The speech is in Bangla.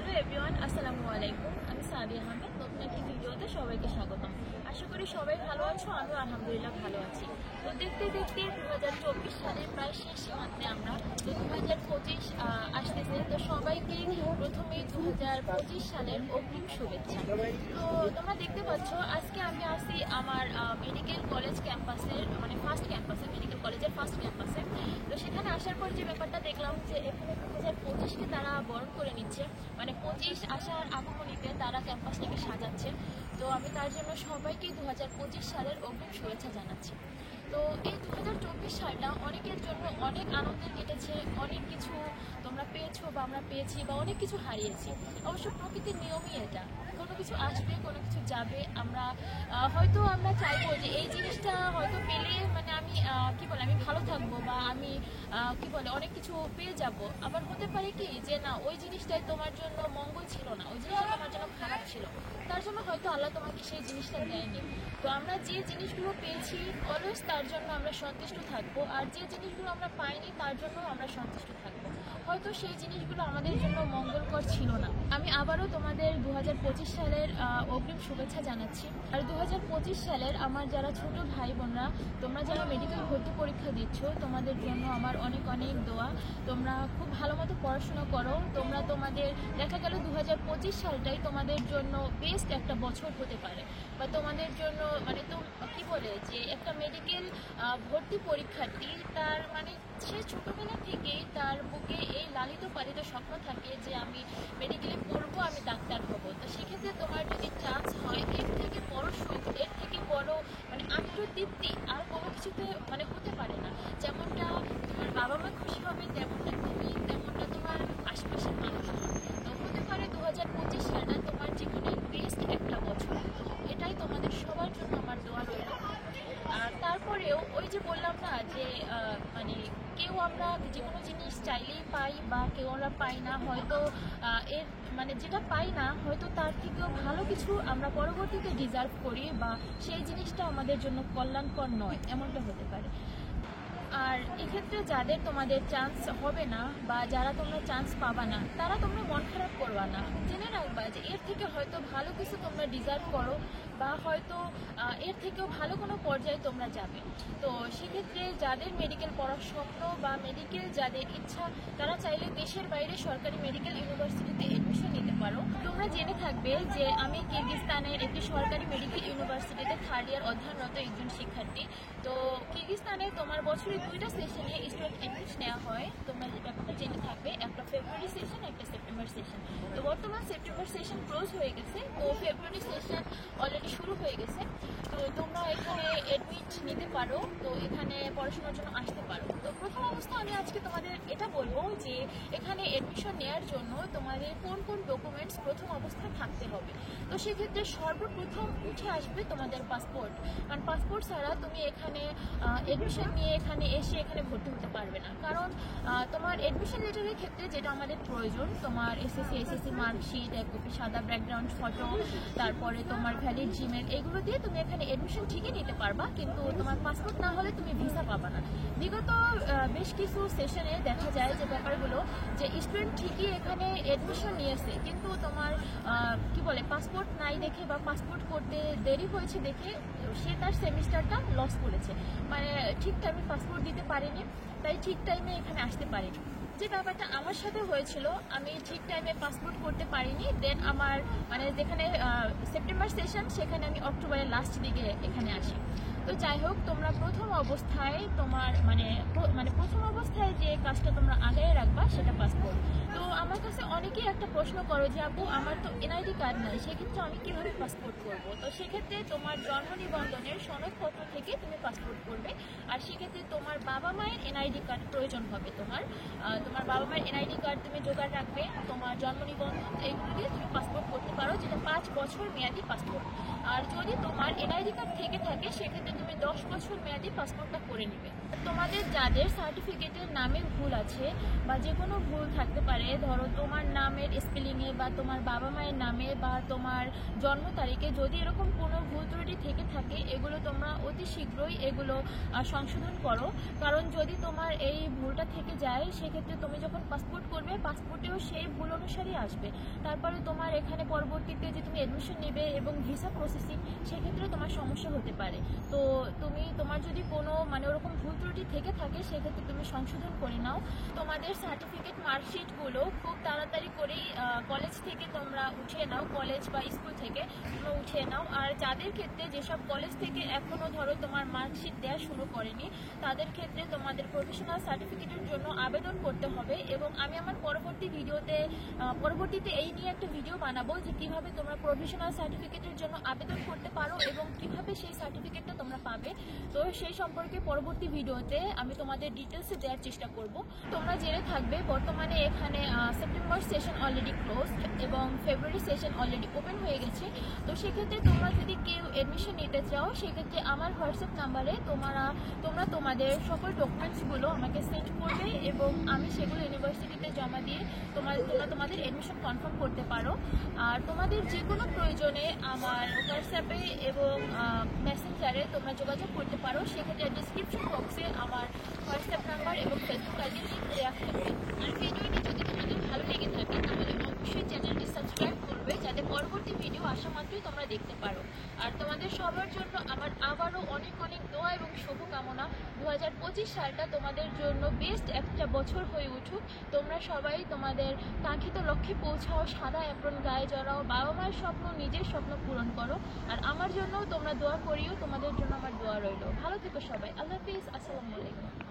হ্যালো এভরিওয়ান, আসসালামু আলাইকুম। আমি সাদিয়া আহমেদ। নতুন একটি ভিডিওতে সবাইকে স্বাগতম। আশা করি সবাই ভালো আছো, আমিও আলহামদুলিল্লাহ ভালো আছি। তো দেখতে দেখতে 2024 সালের প্রায় শেষ সীমান্তে আমরা। তো 2025 আসতেছে, তো সবাইকে প্রথমেই 2025 সালের অগ্রিম শুভেচ্ছা। তো তোমরা দেখতে পাচ্ছ আজকে আমি আছি আমার মেডিকেল কলেজ ক্যাম্পাসের, মানে ফার্স্ট ক্যাম্পাসে, মেডিকেল কলেজের ফার্স্ট ক্যাম্পাসে। তো সেখানে আসার পর যে ব্যাপারটা দেখলাম যে এখানে 2025কে তারা বরণ করে নিচ্ছে, মানে 25 আসার আগমনীতে তারা ক্যাম্পাসটাকে সাজাচ্ছে। তো আমি তার জন্য সবাইকে 2025 সালের অগ্রিম শুভেচ্ছা জানাচ্ছি। তো এই 2024 সালটা অনেকের জন্য অনেক আনন্দের কেটেছে। অনেক কিছু তোমরা পেয়েছো বা আমরা পেয়েছি, বা অনেক কিছু হারিয়েছি। অবশ্য প্রকৃতির নিয়মই এটা, কোনো কিছু আসবে, কোনো কিছু যাবে। আমরা হয়তো আমরা চাইবো যে এই জিনিসটা হয়তো পেলে মানে আমি আমি ভালো থাকবো, বা আমি অনেক কিছু পেয়ে যাব। আবার হতে পারে কি যে না, ওই জিনিসটাই তোমার জন্য মঙ্গল ছিল না, ওই জিনিসটা তোমার জন্য খারাপ ছিল, তার জন্য হয়তো আল্লাহ তোমাকে সেই জিনিসটা দেয়নি। তো আমরা যে জিনিসগুলো পেয়েছি অলওয়েজ তার জন্য আমরা সন্তুষ্ট থাকবো, আর যে জিনিসগুলো আমরা পাইনি তার জন্য আমরা সন্তুষ্ট থাকবো। হয়তো সেই জিনিসগুলো আমাদের জন্য মঙ্গলকর ছিল না। আমি আবারও তোমাদের 2025 সালের অগ্রিম শুভেচ্ছা জানাচ্ছি। আর 2025 সালের আমার যারা ছোট ভাই বোনরা, তোমরা যারা মেডিকেল ভর্তি পরীক্ষা দিচ্ছ, তোমাদের জন্য আমার অনেক অনেক দোয়া। তোমরা খুব ভালো মতো পড়াশোনা করো। তোমরা তোমাদের দেখা গেল 2025 সালটাই তোমাদের জন্য বেস্ট একটা বছর হতে পারে, বা তোমাদের জন্য মানে তো যে একটা মেডিকেল ভর্তি পরীক্ষার্থী, তার মানে সে ছোটবেলা থেকেই তার বুকে এই লালিত পালিত স্বপ্ন থাকে যে আমি মেডিকেলে পড়বো, আমি ডাক্তার হব। তো সেক্ষেত্রে তোমার যদি চান্স হয়, এর থেকে বড় সুখ, এর থেকে বড় মানে আত্মতৃপ্তি আর কোনো কিছুতে মানে হতে পারে না। যেমনটা তোমার বাবা মা খুশি হবে, তেমনটা তুমি, তেমনটা তোমার আশেপাশের মানুষ হবে। তো হতে পারে 2025 সালটা তোমার জীবনের বেস্ট একটা বছর। তো এটাই তোমাদের সবার জন্য আমার দোয়া রইল। আর তারপরেও ওই যে বললাম না যে মানে কেউ আমরা যে কোনো জিনিস চাইলেই পাই, বা কেউ আমরা পাই না, হয়তো এর মানে যেটা পাই না হয়তো তার থেকেও ভালো কিছু আমরা পরবর্তীতে ডিজার্ভ করি, বা সেই জিনিসটা আমাদের জন্য কল্যাণকর নয়, এমনটা হতে পারে। আর এক্ষেত্রে যাদের তোমাদের চান্স হবে না, বা যারা তোমরা চান্স পাবা না, তারা তোমরা মন খারাপ করবা না। জেনে রাখবা যে এর থেকে হয়তো ভালো কিছু তোমরা ডিজার্ভ করো, বা হয়তো এর থেকেও ভালো কোনো পর্যায়ে তোমরা যাবে। তো সেক্ষেত্রে যাদের মেডিকেল পড়ার স্বপ্ন বা মেডিকেল যাদের ইচ্ছা, তারা চাইলে দেশের বাইরে সরকারি মেডিকেল ইউনিভার্সিটিতে এডমিশন নিতে পারো। তোমরা জেনে থাকবে যে আমি কিরগিজস্তানের একটি সরকারি মেডিকেল ইউনিভার্সিটিতে 3rd ইয়ার অধ্যয়নরত একজন শিক্ষার্থী। তো কিরগিজস্তানে তোমার বছরে 2টা সেশনে স্টুডেন্ট অ্যাডমিশন নেওয়া হয়। তোমরা যে ব্যাপারটা জেনে থাকবে, একটা ফেব্রুয়ারি সেশন, একটা সেপ্টেম্বর সেশন। তো বর্তমান সেপ্টেম্বর সেশন ক্লোজ হয়ে গেছে, তো ফেব্রুয়ারি সেশন অলরেডি শুরু হয়ে গেছে। তো তোমরা এখানে অ্যাডমিট নিতে পারো, তো এখানে পড়াশোনার জন্য আসতে পারো। তো প্রথম অবস্থা আমি আজকে তোমাদের এটা বলবো যে এখানে অ্যাডমিশন নেওয়ার জন্য তোমাদের কোন কোন ডকুমেন্টস প্রথম অবস্থায় থাকতে হবে। তো সেক্ষেত্রে সর্বপ্রথম উঠে আসবে তোমাদের পাসপোর্ট, কারণ পাসপোর্ট ছাড়া তুমি এখানে অ্যাডমিশন নিয়ে এখানে এসে এখানে ভর্তি হতে পারবে না। কারণ তোমার অ্যাডমিশন লেটারের ক্ষেত্রে যেটা আমাদের প্রয়োজন, তোমার এসএসসি মার্কশিট, এক কপি সাদা ব্যাকগ্রাউন্ড ফটো, তারপরে তোমার ভ্যালিড জিমেল, এগুলো দিয়ে তুমি এখানে অ্যাডমিশন ঠিকই নিতে পারবা, কিন্তু তোমার পাসপোর্ট না হলে তুমি ভিসা পাবা না। বিগত বেশ কিছু সেশনে দেখা যায় যে ব্যাপারগুলো, যে স্টুডেন্ট ঠিকই এখানে অ্যাডমিশন নিয়েছে, কিন্তু তোমার পাসপোর্ট নাই দেখে, বা পাসপোর্ট করতে দেরি হয়েছে দেখে সে তার সেমিস্টারটা লস করেছে, মানে ঠিক টাইমে পাসপোর্ট দিতে পারেনি, তাই ঠিক টাইমে এখানে আসতে পারেনি। যে ব্যাপারটা আমার সাথে হয়েছিল, আমি ঠিক টাইমে পাসপোর্ট করতে পারিনি, দেন আমার মানে যেখানে সেপ্টেম্বর সেশন, সেখানে আমি অক্টোবরের লাস্ট দিকে এখানে আসি। তো যাই হোক, তোমরা প্রথম অবস্থায় তোমার মানে প্রথম অবস্থায় যে কাজটা তোমরা আগায় রাখবা সেটা পাসপোর্ট। তো আমার কাছে অনেকেই একটা প্রশ্ন করো যে আপু আমার তো এনআইডি কার্ড নাই, সেক্ষেত্রে আমি কীভাবে পাসপোর্ট করবো? তো সেক্ষেত্রে তোমার জন্ম নিবন্ধনের সনদপত্র থেকে তুমি পাসপোর্ট করবে। আর সেক্ষেত্রে তোমার বাবা মায়ের এনআইডি কার্ড প্রয়োজন হবে। তোমার বাবা মায়ের এনআইডি কার্ড তুমি জোগাড় রাখবে, তোমার জন্ম নিবন্ধন, এইগুলো দিয়ে তুমি পাসপোর্ট করতে পারো, যেটা 5 বছর মেয়াদি পাসপোর্ট। আর যদি তোমার এনআইডি কার্ড থেকে থাকে, সেক্ষেত্রে তুমি 10 বছর মেয়াদি পাসপোর্টটা করে নেবে। তোমাদের যাদের সার্টিফিকেটের নামে ভুল আছে, বা যে কোনো ভুল থাকতে পারে, ধরো তোমার নামের স্পেলিংয়ে বা তোমার বাবা মায়ের নামে বা তোমার জন্ম তারিখে যদি এরকম কোনো ভুল ত্রুটি থেকে থাকে, এগুলো তোমরা অতি শীঘ্রই এগুলো সংশোধন করো। কারণ যদি তোমার এই ভুলটা থেকে যায়, সেক্ষেত্রে তুমি যখন পাসপোর্ট করবে, পাসপোর্টেও সেই ভুল অনুসারেই আসবে। তারপরে তোমার এখানে পরবর্তীতে যে তুমি অ্যাডমিশন নেবে এবং ভিসা প্রসেসিং, সেক্ষেত্রে তোমার সমস্যা হতে পারে। তো তোমার যদি কোনো ওরকম ভুল ত্রুটি থেকে থাকে, সেক্ষেত্রে তুমি সংশোধন করে নাও। তোমাদের সার্টিফিকেট মার্কশিটগুলো খুব তাড়াতাড়ি করেই কলেজ থেকে তোমরা উঠিয়ে নাও, কলেজ বা স্কুল থেকে তোমরা উঠিয়ে নাও। আর যাদের ক্ষেত্রে যেসব কলেজ থেকে এখনও ধরো তোমার মার্কশিট দেওয়া শুরু করেনি, তাদের ক্ষেত্রে তোমাদের প্রফেশনাল সার্টিফিকেটের জন্য আবেদন করতে হবে। এবং আমি আমার পরবর্তীতে এই নিয়ে একটা ভিডিও বানাবো যে কিভাবে তোমরা প্রফেশনাল সার্টিফিকেটের জন্য আবেদন করতে পারো এবং কিভাবে সেই সার্টিফিকেটটা তোমরা পাবে। তো সেই সম্পর্কে পরবর্তী ভিডিওতে আমি তোমাদের ডিটেলসে দেওয়ার চেষ্টা করব। তোমরা জেনে থাকবে বর্তমানে এখানে সেপ্টেম্বর সেশন অলরেডি ক্লোজড এবং ফেব্রুয়ারি সেশন অলরেডি ওপেন হয়ে গেছে। তো সেক্ষেত্রে তোমরা যদি কেউ অ্যাডমিশন নিতে চাও, সেক্ষেত্রে আমার হোয়াটসঅ্যাপ নাম্বারে তোমরা তোমাদের সকল ডকুমেন্টসগুলো আমাকে সেন্ড করবে এবং আমি সেগুলো ইউনিভার্সিটিতে জমা দিয়ে তোমরা তোমাদের অ্যাডমিশন কনফার্ম করতে পারো। আর তোমাদের যে কোনো প্রয়োজনে আমার হোয়াটসঅ্যাপে এবং মেসেঞ্জারে তোমরা যোগাযোগ করতে পারো। সেক্ষেত্রে ডিসক্রিপশন বক্সে আমার হোয়াটসঅ্যাপ নাম্বার এবং ফেসবুক আইডির লিঙ্ক দেওয়া থাকবে। আর ভিডিওটি যদি তোমাদের ভালো লেগে থাকে, তাহলে অবশ্যই চ্যানেলটি সাবস্ক্রাইব করবে, যাতে পরবর্তী ভিডিও আসা মাত্রই তোমরা দেখতে পারো। আর তোমাদের সবার জন্য আমার আবারও অনেক অনেক দোয়া এবং শুভকামনা। 2025 সালটা তোমাদের জন্য বেস্ট একটা বছর হয়ে উঠুক। তোমরা সবাই তোমাদের কাঙ্ক্ষিত লক্ষ্যে পৌঁছাও, সাদা অ্যাপ্রন গায়ে জড়াও, বাবা মায়ের স্বপ্ন, নিজের স্বপ্ন পূরণ করো। আর আমার জন্য তোমরা দোয়া করিও, তোমাদের জন্য আমার দোয়া রইল। ভালো থেকো সবাই। আল্লাহ হাফিজ। আসসালামু আলাইকুম।